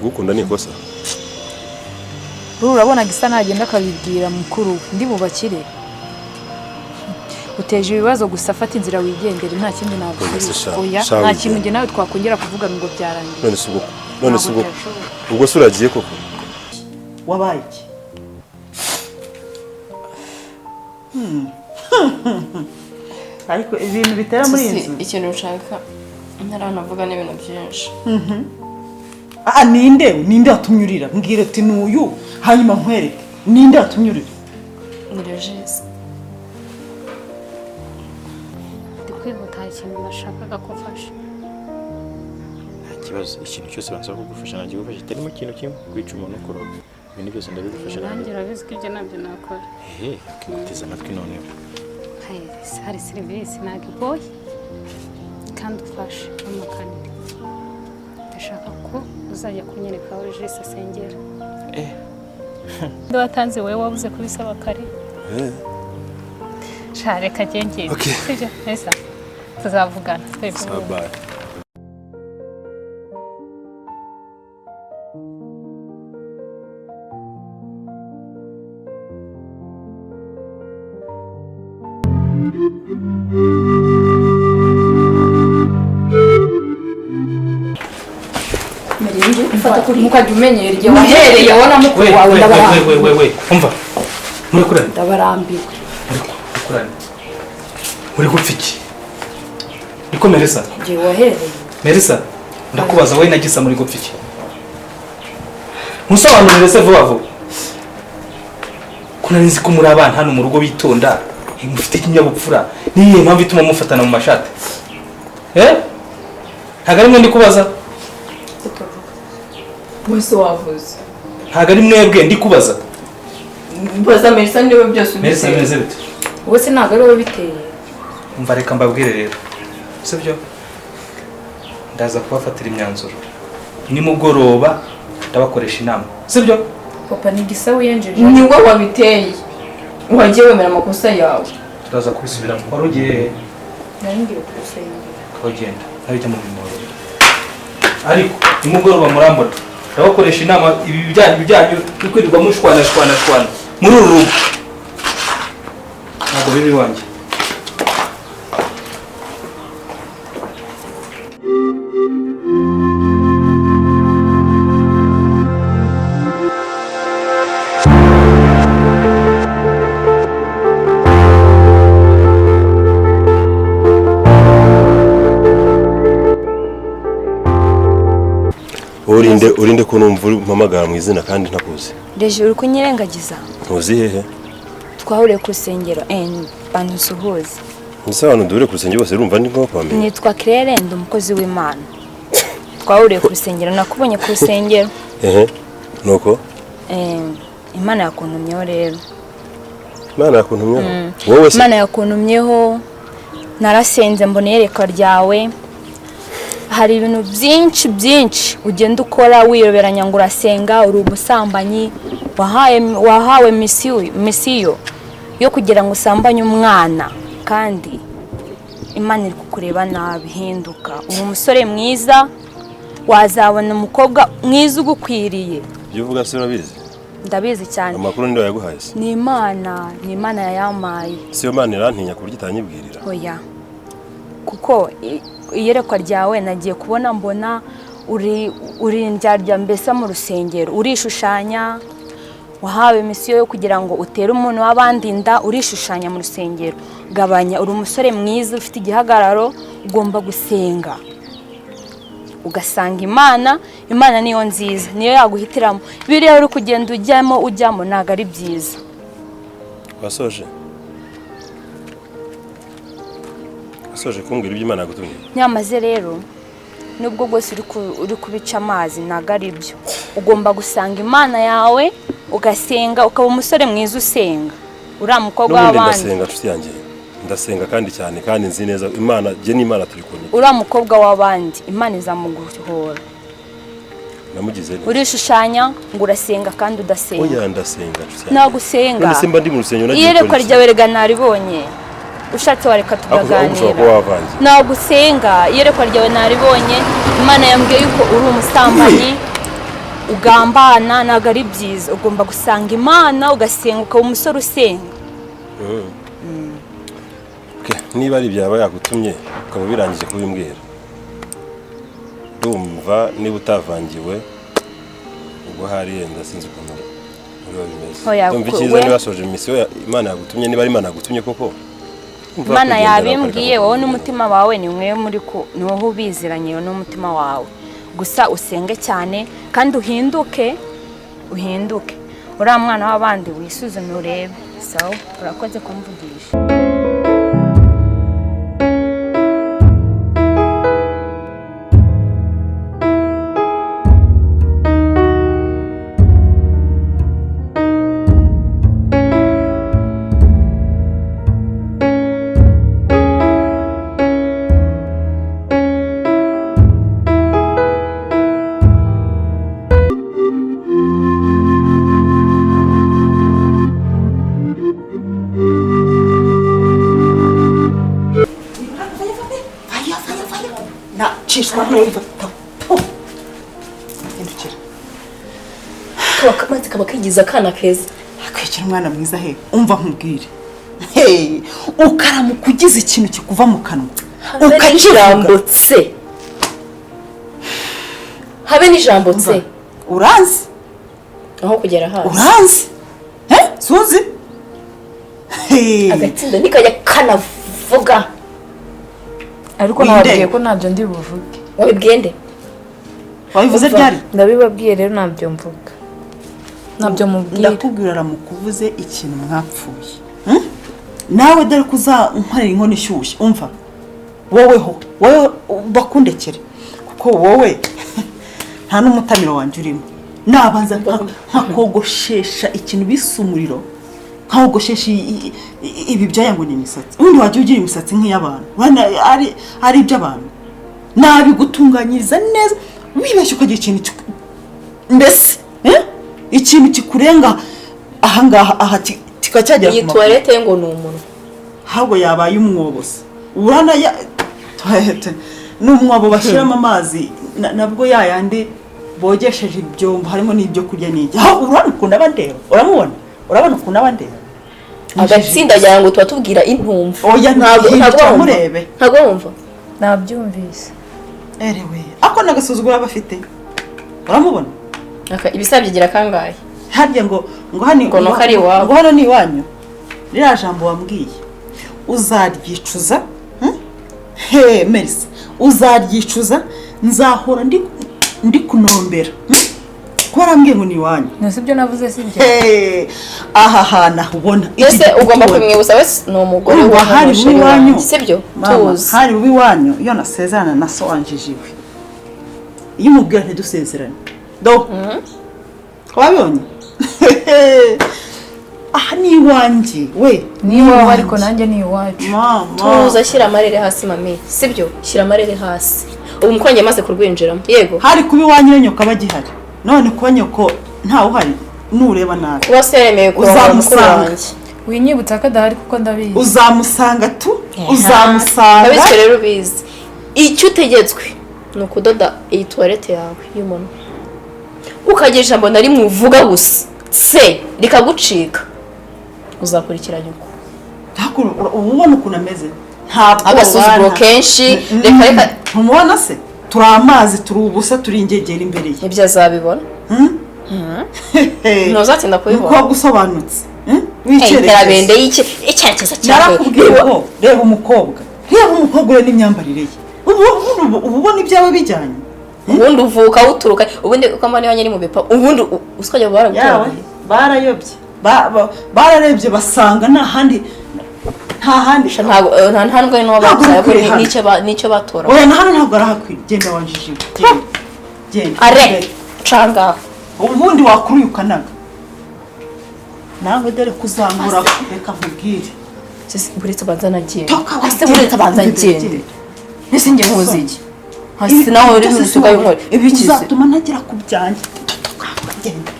gukunda ni ikosa. Urabona gisa nagenda akabibwira mukuru ndi mu bakire. Uteje ibibazo gusa fata inzira wigendera nta kindi nagukora. Oya nta kintu nge nawe twakongera kuvuga ngo byarangiye. None sugo. Ubwo suragiye koko. Wabaye iki? Ariko ibintu bitera muri inzu. Ikintu ushaka ntaranavuga n'ibintu byinshi. Ninde atumyurira? Mbwire ati nuyu hanyuma nkwereke. Ninde atumyurira? Ni Regis. Ndikwihuta ikintu nashakaga kufasha. Ikibazo ikintu cyose bansaba kugufasha nanjye gufasha itarimo ikintu kimwe kwica umuntu kuroga. Ibintu byose ndabigufasha nanjye urabizi ko ibyo nabyo nakora. Ukiguteza amatwi noneho. Hari serivisi nagiboye kandi ufashe amakanire. Ndashaka ko uzajya kunyereka aho Regis asengera. Ndo watanze wewe wabuze kubisaba kare. Reka genge. Sije neza. Tuzavugana. Bye. Mfata kuri mukajya umenyera igihe wahereye wona mukuru wawe ndabarambiwe. We umva muri kurana ndabarambiwe. Kurana uri gupfa iki? Niko Melissa Igihe wahereye Melissa ndakubaza wowe nagisa muri gupfa iki? Musobanurire se vuba vuba. Kuna nzi ko muri abana hano mu rugo bitonda mufite kinyabupfura niye mpamvu ituma mufatana mu mashati. Ntago ari ndi kubaza. Wese wavuze. Ntago ari mwebwe ndi kubaza. Baza Melissa niwe byose Melissa meze bite? Wese ntago ari wowe biteye. Umva reka mbabwire rero. Sibyo? Ndaza kubafatira imyanzuro. Nimugoroba ndabakoresha inama. Sibyo? Papa ni gisa wiyenjeje. Ni wowe wabiteye. Wagiye wemera amakosa yawe. Turaza kubisubiramo. Warugiye Naringiye kurusengera. kogenda. Ntabijya mu bimoro. Ariko nimugoroba murambona. Ndabakoresha inama ibi bijyanye n'ukwirirwa mushwana muri uru rugo. Ntabwo biri wanjye. Urinde ko numva mpamagara mu izina kandi ntakuzi. Deje uri kunyirengagiza. Ntuzi hehe? Twahuriye ku rusengero bantu suhuze. Nisa abantu dure ku rusengero bose urumva ndi nko kwamenya. Nitwa Claire ndi umukozi w'Imana. Twahuriye ku rusengero nakubonye ku rusengero. Nuko? Imana yakuntumyeho rero. Imana yakuntumyeho? Wowe se? Imana yakuntumyeho. Narasenze mbona yereka ryawe. Hari ibintu byinshi ugenda ukora wiyoberanya ngo urasenga uri umusambanyi wahawe misiyo yo kugira ngo usambanye umwana kandi Imana iri kukureba nabi hinduka uri umusore mwiza wazabona umukobwa mwiza ugukwiriye. Ibyo uvuga se urabizi? Ndabizi cyane. Amakuru ndi yaguhaye se? Ni Imana yayamaye. Siyo Imana irantinya ku buryo itanyibwirira. Oya. Kuko iyerekwa ryawe nagiye kubona mbona uri ndyarya mbese mu rusengero urishushanya wahawe misiyo yo kugira ngo utere umuntu w'abandi inda urishushanya mu rusengero gabanya uri umusore mwiza ufite igihagararo ugomba gusenga ugasanga Imana niyo nziza niyo yaguhitiramo biriya uri kugenda ujyamo ntago ari byiza. Wasoje kumbwira ibyo Imana yagutumye. Nyamaze rero nubwo rwose uri kubica amazi ntago ari byo ugomba gusanga Imana yawe ugasenga ukaba umusore mwiza usenga uriya mukobwa w'abandi. Ndasenga nshuti yanjye ndasenga kandi cyane kandi nzi neza Imana je n'Imana turi kumwe. Uriya mukobwa w'abandi Imana izamuguhora. Namugize neza. Urishushanya ngo urasenga kandi udasenga. Oya ndasenga nshuti yanjye. Nagusenga. None simba ndi mu rusengero nagiye. Iyerekwa ryawe rega naribonye. Ushatse wareka tugaganira. Nagusenga iyerekwa ryawe naribonye Imana yambwiye yuko uri umusambanyi ugambana ntabwo ari byiza ugomba gusanga imana ugasenga ukaba umusore usenga. niba ari byaba yagutumye ukaba birangije kubimbwira ndumva niba utavangiwe ubwo hari yenda sinzi ukuntu ndumva icyiza niba wasoje misiyo Imana yagutumye niba ari Imana yagutumye koko Imana yabimbwiye wowe n'umutima wawe ni mwe muri ko niho ubiziranye n'umutima wawe gusa usenge cyane kandi uhinduke uriya mwana w'abandi wisuzume urebe sawa urakoze kumvugisha. Cishwa neza. Kamaze kaba kigiza kana keza. Akwekera umwana mwiza he. Umva nkubwire. Hey, ukaramuka ugize ikintu kikuva mu kanwa. Ukakirambutse. Habe n'ijambutse. Uranzi? Aho kugera hasi. Uranzi? Suzi? Hey. Agatsinda nikajya kanavuga. Ariko nababwiye ko ntabyo ndi buvuge. Wabibwiye nde? Wabivuze ryari? Ndabibabwiye rero ntabyo mvuga. Ntabyo mubwira. Ndakubwira aramukuvuze ikintu mwapfuye. Nawe dore kuzankorera inkono ishyushye umva. Wowe bakundekere kuko wowe nta n'umutamiro wanje urimo. Nabanza nkakogoshesha ikintu bisumuriro. Nkawogoshesha ibi byaya ngo ni imisatsi. Ubundi waje ugira imisatsi nk'iy'abantu. Ari iby'abantu. Nabigutunganyiriza neza. Wibeshye ukagira ikintu mbese ikintu kikurenga aha kikacyagera ku toilette ngo ni umuntu. Ahubwo yabaye umwobozi. Urana ya toilette n'umwobo bashyiramo amazi nabwo yayandi bogesheje ibyombo harimo n'ibyo kurya n'iki. Urana ukunda bandeba. Uramubona? Urabona ukunda bandeba. Agatsinda ajya ngo tuba tubwira intumva. Oya ntabwo murebe. Ntabwo wumva. Nabyumvise. Erewe ako nagasuzugura bafite. Uramubona? Ibisabye gira kangaye. Harya ngo hani ngo nokari wawe. Ngo hano ni wanyu. Rira jambo wambwiye. Uzaryicuza? Mercy. Uzaryicuza nzahora ndi kunombera. Kwarambwiye ngo ni wanyu. Nasibyo navuze sibyo. Aha hana ubona. Ese ugomba kumwibutsa wese no mugore wa hari wanyu. Sibyo? Tuzi. Hari wanyu iyo nasezerana na so wanjijiwe. Iyo mubwira ntidusezerane. Do. Wabonye? Ni wanjye we ni wawe ariko nanjye ni iwacu. Tuza shyira amarere hasi mami. Sibyo? Shyira amarere hasi. Ubu mukwanjye maze kurwinjiramo. Yego. Hari kubi wanyu nyoka bagihari. None kuba nyoko ntawe uhari nureba nabi. Wose yemeye uzamusanga. Winyibutsa ko adahari kuko ndabizi. Uzamusanga tu. Uzamusanga. Abizwe rero bizi. Icyo utegetswe ni ukudoda iyi toilette yawe y'umuntu. Ukagira ijambo nari muvuga gusa. Se rikagucika. Uzakurikiranya uko. Ubona ukuntu ameze. Ntabwo agasuzuguro kenshi reka ntumubona se turi amazi turi ubusa turi ingegera imbere ye. Ibyo azabibona. Ntuzatinda kubibona. Uko gusobanutse. Iterabende y'iki icyakiza cyane. Reba umukobwa. Reba umukobwa ure n'imyambarire ye. Ubona ibyawe bijyanye. Ubundi uvuka uturuka ubundi uko amani wanye ni mu bipa ubundi uskajya baragutwaye. Barayobye. Bararebye basanga nta handi nta ndwe no bazaye nicyo batora. Oya nta ntabwo arahakwira genda wanjije. Genda. Are canga. Ubundi wakuruyukanaga. Nawe dore kuzamura reka nkubwire. Buretse banzana genda. Ase buretse banzana genda. Ese nge nkuziki. Hasi naho uri musuka y'inkore. Ibikize. Uzatuma ntagira kubyanje. Genda.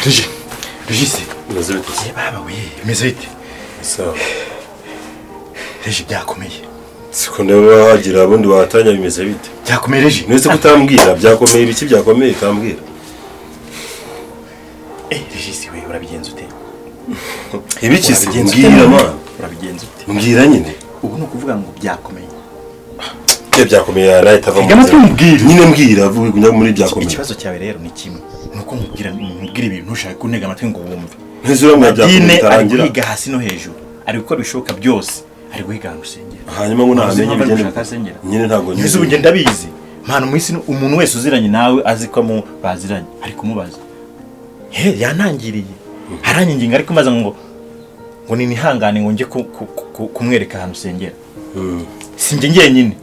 Regisi Meze bite? baba we meze bite? Sawa. Regi byakomeye. Siko ndeba wagira abundi watanya bimeze bite? Byakomeye Regi. Nese kutambwira byakomeye ibiki byakomeye kambwira. Regisi we urabigenza ute? Ibiki mbwira man. Urabigenza ute? Mbwira nyine. Ubu no kuvuga ngo byakomeye. Byakomeye nayo itava mu. Nyine mbwira vuga muri byakomeye. Ikibazo cyawe rero ni kimwe. Nuko nkubwira ibintu ushaka kuntega amatwi ngo wumve. Ntizura mu byakomeye tarangira. Ari hasi no hejuru. Ari gukora bishoboka byose. Ari guhiga rusengera. Hanyuma ngo namenye bigende. Nyine ntago nyine ubu ngenda bizi. Mpano mu isi umuntu wese uziranye nawe azi ko mu baziranye ari kumubaza. Yanangiriye. Haranyinginga ariko maze ngo ni nihangane ngo nje kumwereka ahantu usengera. Sinjye ngenyine.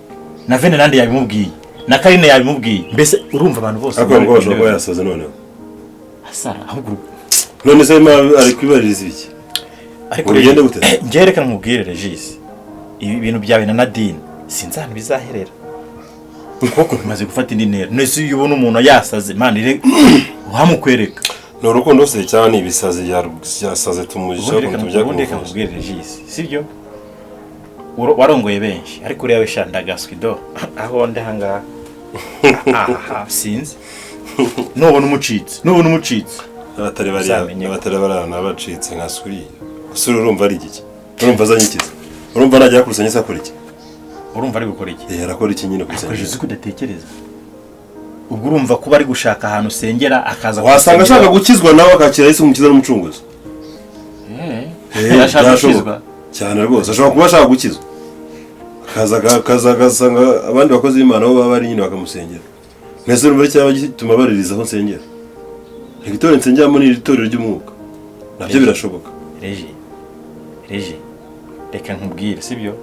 Na Vene nande yabimubwiye. Na Karine yabimubwiye. Mbese urumva abantu bose ngo bashobora kuba yasaze noneho. Asara ahubwo. None se ari kwibaririza iki? Ariko ugende gute? Ngereka nkubwire Regis. Ibi bintu byawe na Nadine sinzana bizaherera. Kuko bimaze gufata indi ntera. Nese iyo ubona umuntu yasaze manire uhamukwereka. No rukundo se cyane ibisaze yasaze tumujisha ko tujya kubwira Regis. Sibyo? Warongoye benshi ariko uriya weshandagaswido aho ndahanga sinzi nubona umucitse abatari bari nabacitse nkasuri usura urumva ari iki urumva azanyikiza urumva najya kurusanya sakora iki urumva ari gukora iki yarakora iki nyine kusanya akoresha kudatekereza ubwo urumva kuba ari gushaka ahantu usengera akaza wasanga ashaka gukizwa nawe akakira Yesu umukiza n'umucunguzi yashaka gukizwa cyane rwose ashobora kuba ashaka gukizwa kazagasanga abandi bakozi b'Imana bo baba ari nyine bakamusengera nese urumva cyaba gituma baririza aho nsengera igitore nsengeramo ni itorero ry'umwuka nabyo birashoboka Regi reka nkubwire sibyo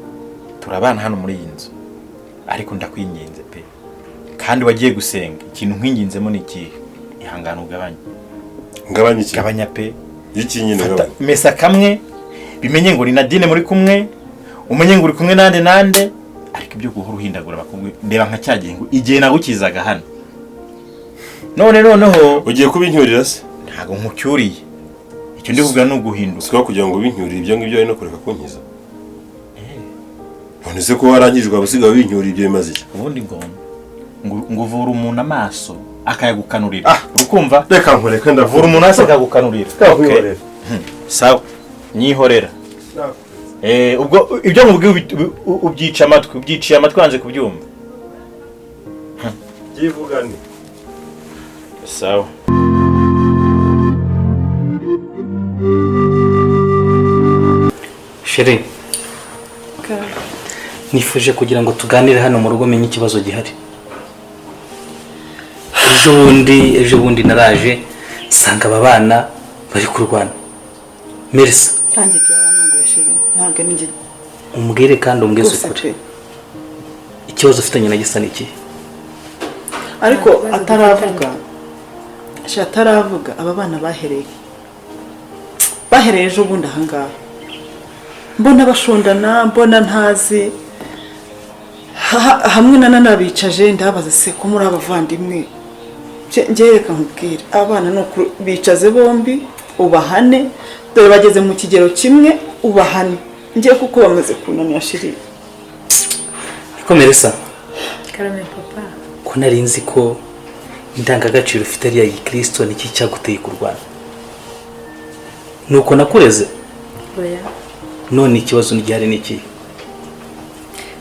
turabana hano muri iyi nzu ariko ndakwinginze pe kandi wagiye gusenga ikintu nkwinginzemo ni iki ihangana ugabanye iki gabanya pe iki nyine gabanya mesa kamwe bimenye ngo ni Nadine muri kumwe umenye ngo uri kumwe nande ariko ibyo guhora uhindagura bakubwe ndeba nka cyagengo igihe nagukizaga hano noneho ugiye kubincyurira se ntago nkucyuriye icyo ndivuga no guhinduka siko kugira ngo bincyurire ibyo ngibyo ari no kureka kunkiza none se ko warangijwe abusiga bincyurira ibyo bimaze iki ubundi ngo uvura umuntu amaso akayagukanurira ukumva reka nkoreka ndavura umuntu asagagukanurira okay sawa nyihorera ubwo ibyo nkubwiye ubyiciye amatwi wanze kubyumva byivugane sawa Shere nifuje kugira ngo tuganire hano mu rugo menye ikibazo gihari ejo bundi naraje sanga aba bana bari kurwana Merisa kandi byaranunguye Shere ntabwo ninjye umbwire kandi umbwize ukuri ikibazo ufitanye na gisa niki ariko ataravuga aba bana bahereye ejo bundi ahangaha mbona bashondana mbona ntazi hamwe nanabicaje ndabaza se ko muri abavandimwe ngereka nkubwire abana no bicaze bombi ubahane dore bageze mu kigero kimwe ubahane ngiye kuko bamaze kunanira Shiri Merisa Karame papa ko nari nzi ko indangagaciro ufite ari ya Kristo niki cyaguteye kurwana nuko nakureze oya none ikibazo n'igihari niki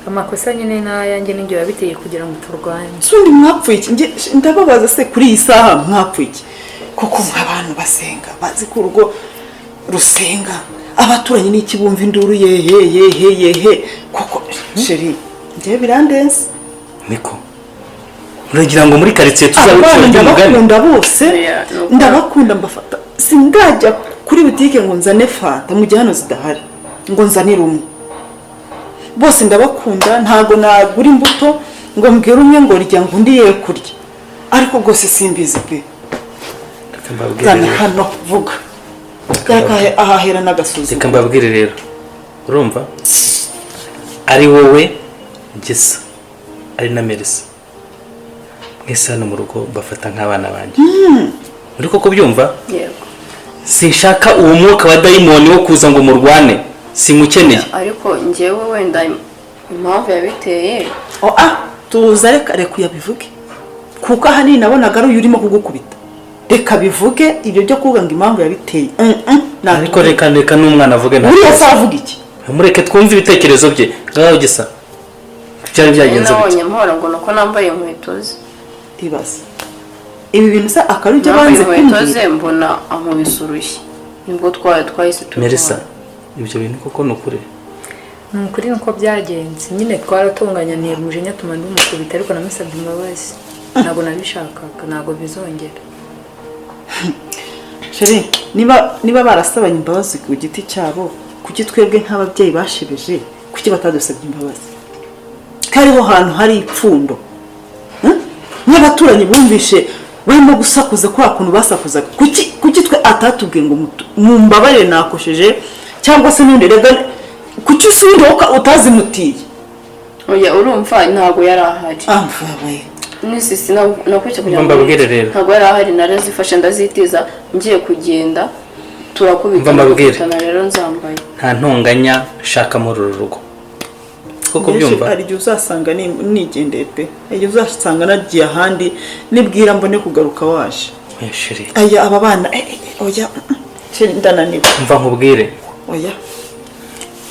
amakosa nyine n'ayanjye n'ingiye yabiteye kugira ngo turwanye sundi mwapfuye iki ndababaza se kuri iyi saha mwapfuye iki koko abantu basenga bazi ko urugo rusenga abaturanye n'iki bumva induru yehe koko Sheri ngiye birandenze niko uragira ngo muri quartier ndabakunda bose ndabakunda mbafata sindajya kuri butike ngo nzane fanta mu gihe hano zidahari ngo nzanire umwe bose ndabakunda ntago nagura imbuto ngo mbwire umwe ngo rya ngo ndiye kurya ariko bwose simbizi pe kandi hano vuga ahahera n'agasozi reka mbabwire rero urumva ari wowe Gisa ari na Merisa mwese hano mu rugo bafata nk'abana banjye muri koko byumva yego sinshaka uwo mwuka wa dayimoni wo kuza ngo murwane simukeneye. ariko njyewe wenda impamvu yabiteye tuza reka uyabivuge kuko ahanini nabonaga ari uyu urimo kugukubita. Reka bivuge ibyo byo kuvuga ngo impamvu yabiteye. Ariko reka n'umwana avuge nta. Uriya se avuga iki? Mureke twumve ibitekerezo bye. Ngaho gisa. Cyari byagenze bite? Nabonye mpora ngo nuko nambaye inkweto ze. Ibaze. Ibi bintu se akarujya banze kumbwira. Mbona amubisurushye. Nibwo twahise tubona. Melissa, ibyo bintu koko nukuri. Nukuri nuko byagenze. Nyine twaratunganya niye mujinya tumandi umukubita ariko namusabye imbabazi. Ntabwo nabishakaga, ntabwo bizongera. Sheri, niba barasabanye imbabazi ku giti cyabo, kuki twebwe nk'ababyeyi bashibeje, kuki batadusabye imbabazi? Kariho hantu hari ipfundo. N'abaturanyi bumvishe barimo gusakuza kwa kuntu basakuzaga. Kuki twe atatubwiye ngo mumbabarire nakosheje cyangwa se n'undi rega kuki usundi utazimutiye? Oya urumva ntabwo yari ahari. Amfabaye. Nisisi nakwica kugira ngo mbabwire rero. Ntabwo yari ahari narazifashe ndazitiza ngiye kugenda turakubita. Mbabwire rero nzambaye. Nta ntonganya shaka muri uru rugo. Koko byumva. Ari gihe uzasanga nigendeye pe. Igihe uzasanga nagiye ahandi nibwira mbone kugaruka waje. Sheri. Aya aba bana oya ndananiwe. Mva nkubwire. Oya.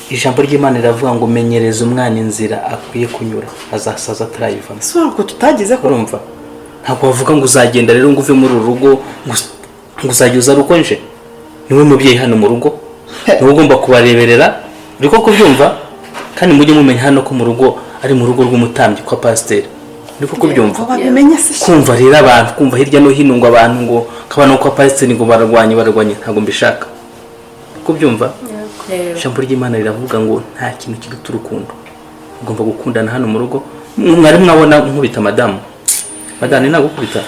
Ijambo ry'Imana riravuga ngo menyereza umwana inzira akwiye kunyura azasaza atarayivamo. Ko tutagize ko urumva ntabwo bavuga ngo uzagenda rero ngo uve muri uru rugo ngo uzajya ukonje. Niwe mubyeyi hano mu rugo niwe ugomba kubareberera uriko kubyumva kandi mujye mumenya hano ko mu rugo ari mu rugo rw'umutambyi kwa pasiteri. Uriko kubyumva kumva rero abantu kumva hirya no hino ngo abantu ngo kabano kwa pasiteri ngo barwanye ntabwo mbishaka kubyumva. Ijambo ry'Imana riravuga ngo nta kintu kiruta urukundo. Ugomba gukundana hano mu rugo. Mwari mwabona nkubita madamu nagukubita.